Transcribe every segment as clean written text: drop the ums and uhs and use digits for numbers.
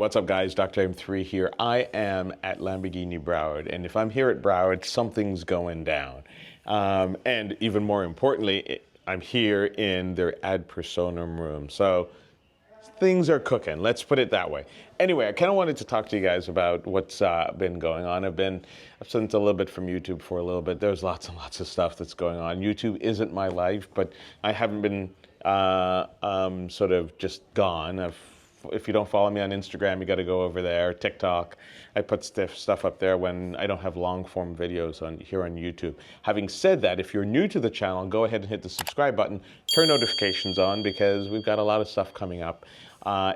What's up, guys? Dr. M3 here. I am at Lamborghini Broward, and if I'm here at Broward, something's going down. And even more importantly, I'm here in their ad personam room. So things are cooking, let's put it that way. Anyway, I kind of wanted to talk to you guys about what's been going on. I've sent a little bit from YouTube for a little bit. There's lots and lots of stuff that's going on. YouTube isn't my life, but I haven't been sort of just gone. If you don't follow me on Instagram, you got to go over there. TikTok, I put stuff up there when I don't have long form videos here on YouTube. Having said that, if you're new to the channel, go ahead and hit the subscribe button, turn notifications on, because we've got a lot of stuff coming up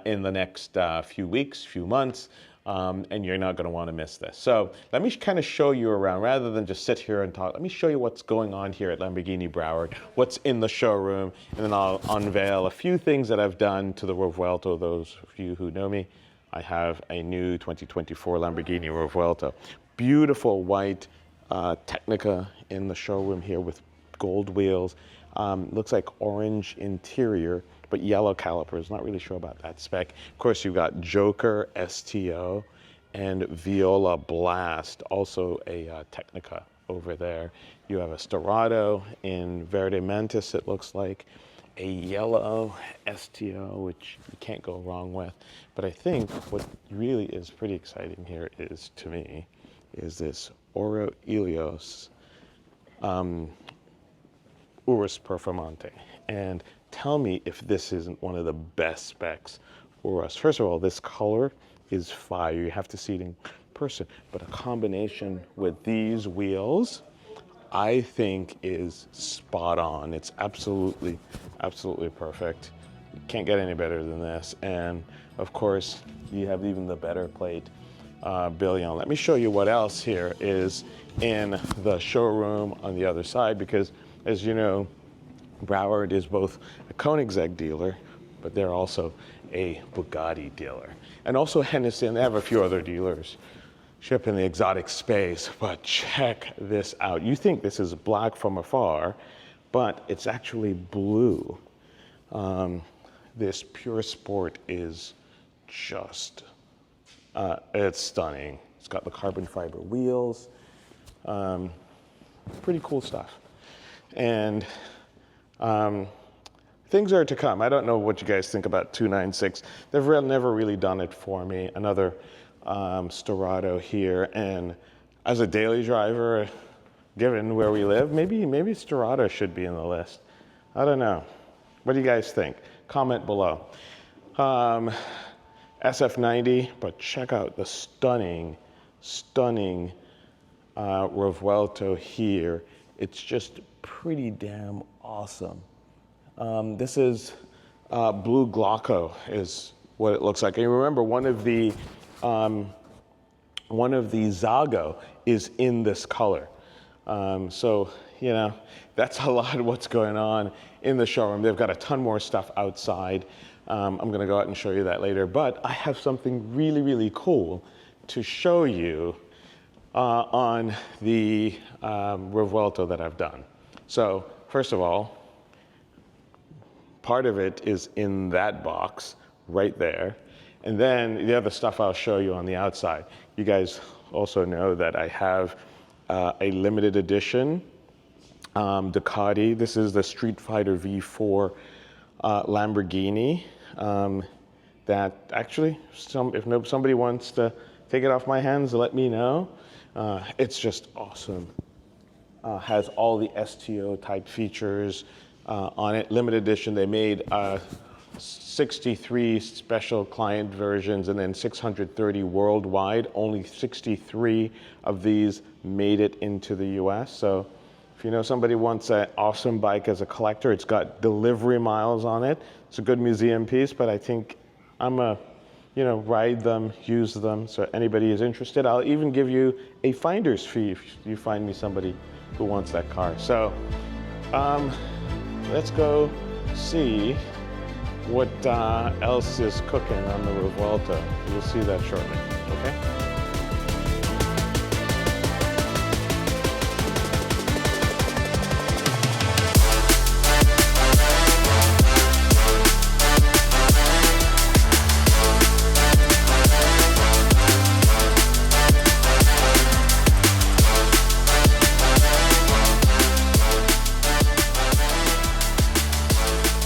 in the next few weeks, few months, and you're not going to want to miss this. So let me kind of show you around, rather than just sit here and talk. Let me show you what's going on here at Lamborghini Broward, what's in the showroom, and then I'll unveil a few things that I've done to the Revuelto. Those of you who know me, I have a new 2024 Lamborghini Revuelto. Beautiful white Technica in the showroom here with gold wheels. Looks like orange interior, but yellow calipers. Not really sure about that spec. Of course, you've got Joker STO and Viola Blast, also a Technica over there. You have a Storado in Verde Mantis, it looks like. A yellow STO, which you can't go wrong with. But I think what really is pretty exciting here is, to me, is this Oro Ilios Urus Performante. And tell me if this isn't one of the best specs for us. First of all, this color is fire. You have to see it in person. But a combination with these wheels, I think, is spot on. It's absolutely, absolutely perfect. You can't get any better than this. And of course, you have even the better plate Billion. Let me show you what else here is in the showroom on the other side, because as you know, Broward is both a Koenigsegg dealer, but they're also a Bugatti dealer. And also Hennessy, and they have a few other dealers ship in the exotic space, but check this out. You think this is black from afar, but it's actually blue. This Pure Sport is just, it's stunning. It's got the carbon fiber wheels. Pretty cool stuff. And things are to come. I don't know what you guys think about 296. They've never really done it for me. Another Storado here, and as a daily driver, given where we live, maybe Storado should be in the list. I don't know. What do you guys think? Comment below. SF90, but check out the stunning Revuelto here. It's just pretty damn awesome. This is blue Glauco is what it looks like. And you remember one of the Zago is in this color. So, you know, that's a lot of what's going on in the showroom. They've got a ton more stuff outside. I'm gonna go out and show you that later, but I have something really, really cool to show you on the Revuelto that I've done. So, first of all, part of it is in that box right there. And then the other stuff I'll show you on the outside. You guys also know that I have a limited edition Ducati. This is the Street Fighter V4 Lamborghini that actually, if somebody wants to take it off my hands, let me know. It's just awesome. Has all the STO type features on it. Limited edition. They made 63 special client versions and then 630 worldwide. Only 63 of these made it into the US. So if you know somebody wants an awesome bike as a collector, it's got delivery miles on it. It's a good museum piece, but I think I'm a, ride them, use them. So anybody is interested, I'll even give you a finder's fee if you find me somebody who wants that car. So let's go see what else is cooking on the Revuelto. You'll see that shortly, okay?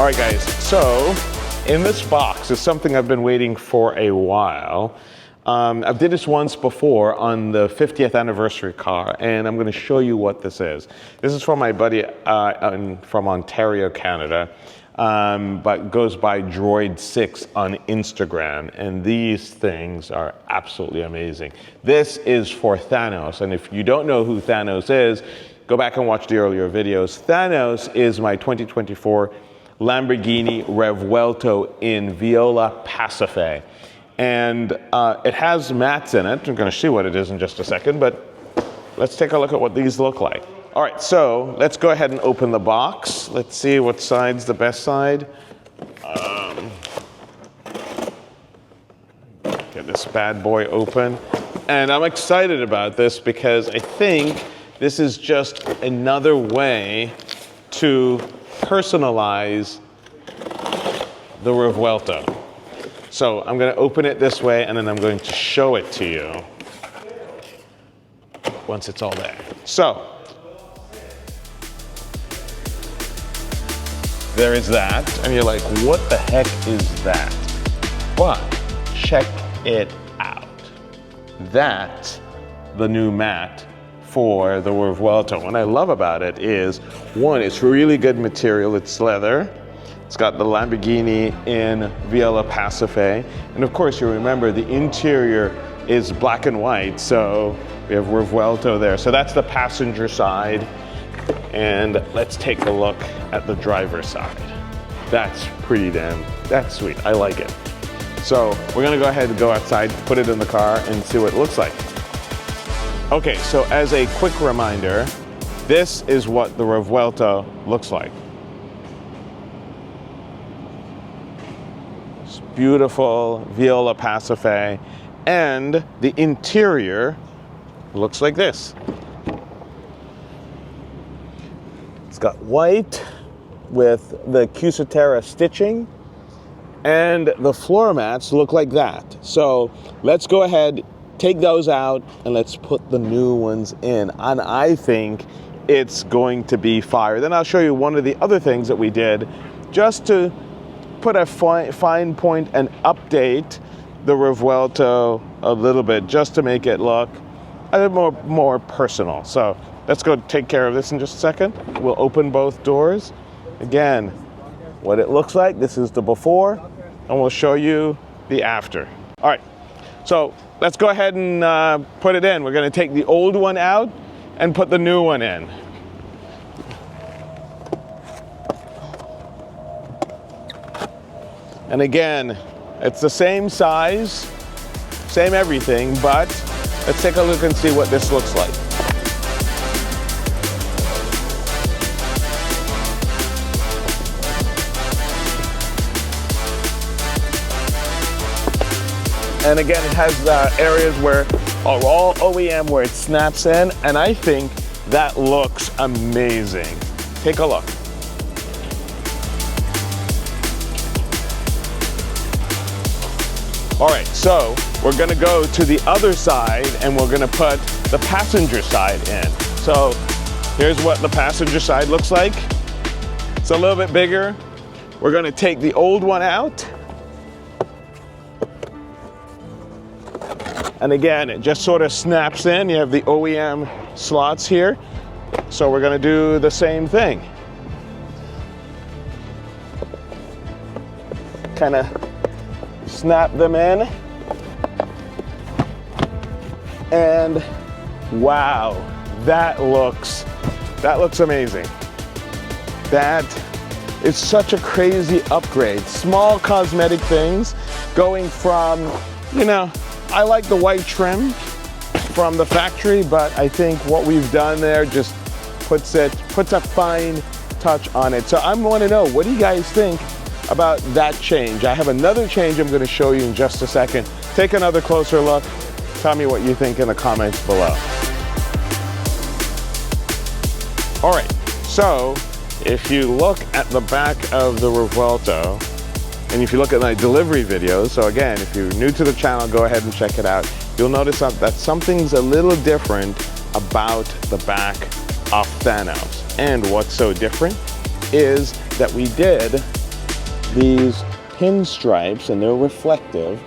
right, guys, so in this box is something I've been waiting for a while. I've did this once before on the 50th anniversary car, and I'm going to show you what this is. This is from my buddy from Ontario, Canada, but goes by Droid6 on Instagram, and these things are absolutely amazing. This is for Thanos, and if you don't know who Thanos is, go back and watch the earlier videos. Thanos is my 2024 Lamborghini Revuelto in Viola Pacife. And it has mats in it. I'm going to see what it is in just a second, but let's take a look at what these look like. All right, so let's go ahead and open the box. Let's see what side's the best side. Get this bad boy open. And I'm excited about this because I think this is just another way to personalize the Revuelto. So I'm going to open it this way, and then I'm going to show it to you once it's all there. So there is that, and you're like, what the heck is that? But check it out. That's the new mat for the Revuelto. What I love about it is, one, it's really good material. It's leather. It's got the Lamborghini in Viola Pacife. And of course, you remember the interior is black and white, so we have Revuelto there. So that's the passenger side. And let's take a look at the driver's side. That's that's sweet. I like it. So we're gonna go ahead and go outside, put it in the car, and see what it looks like. Okay, so as a quick reminder, this is what the Revuelto looks like. It's beautiful Viola Pacife, and the interior looks like this. It's got white with the Cusatera stitching, and the floor mats look like that. So let's go ahead, take those out, and let's put the new ones in. And I think it's going to be fire. Then I'll show you one of the other things that we did just to put a fine point and update the Revuelto a little bit, just to make it look a little more personal. So let's go take care of this in just a second. We'll open both doors. Again, what it looks like, this is the before, and we'll show you the after. All right, so let's go ahead and put it in. We're gonna take the old one out and put the new one in. And again, it's the same size, same everything, but let's take a look and see what this looks like. And again, it has areas where are all OEM where it snaps in, and I think that looks amazing. Take a look. All right, so we're gonna go to the other side, and we're gonna put the passenger side in. So here's what the passenger side looks like. It's a little bit bigger. We're gonna take the old one out. And again, it just sort of snaps in. You have the OEM slots here. So we're gonna do the same thing. Kind of snap them in. And wow, that looks amazing. That is such a crazy upgrade. Small cosmetic things going from, you know, I like the white trim from the factory, but I think what we've done there just puts a fine touch on it. So I want to know, what do you guys think about that change? I have another change I'm going to show you in just a second. Take another closer look. Tell me what you think in the comments below. All right, so if you look at the back of the Revuelto, and if you look at my delivery videos, so again, if you're new to the channel, go ahead and check it out. You'll notice that something's a little different about the back of Thanos. And what's so different is that we did these pinstripes, and they're reflective,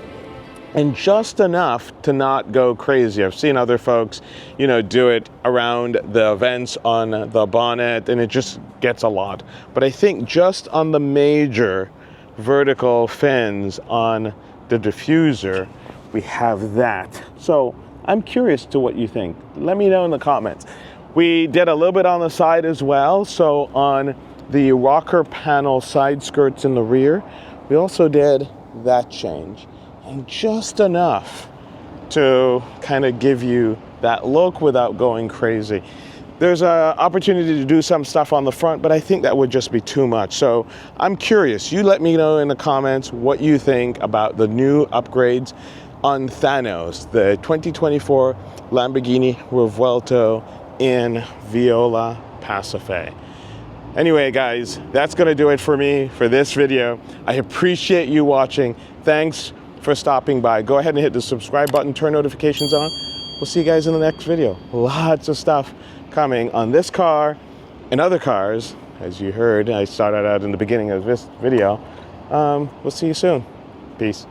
and just enough to not go crazy. I've seen other folks, you know, do it around the vents on the bonnet, and it just gets a lot. But I think just on the major vertical fins on the diffuser, we have that. So I'm curious to what you think. Let me know in the comments. We did a little bit on the side as well. So on the rocker panel side skirts in the rear, we also did that change. And just enough to kind of give you that look without going crazy. There's an opportunity to do some stuff on the front, but I think that would just be too much. So I'm curious. You let me know in the comments what you think about the new upgrades on Thanos, the 2024 Lamborghini Revuelto in Viola Pacife. Anyway, guys, that's going to do it for me for this video. I appreciate you watching. Thanks for stopping by. Go ahead and hit the subscribe button, turn notifications on. We'll see you guys in the next video. Lots of stuff coming on this car and other cars. As you heard, I started out in the beginning of this video. We'll see you soon. Peace.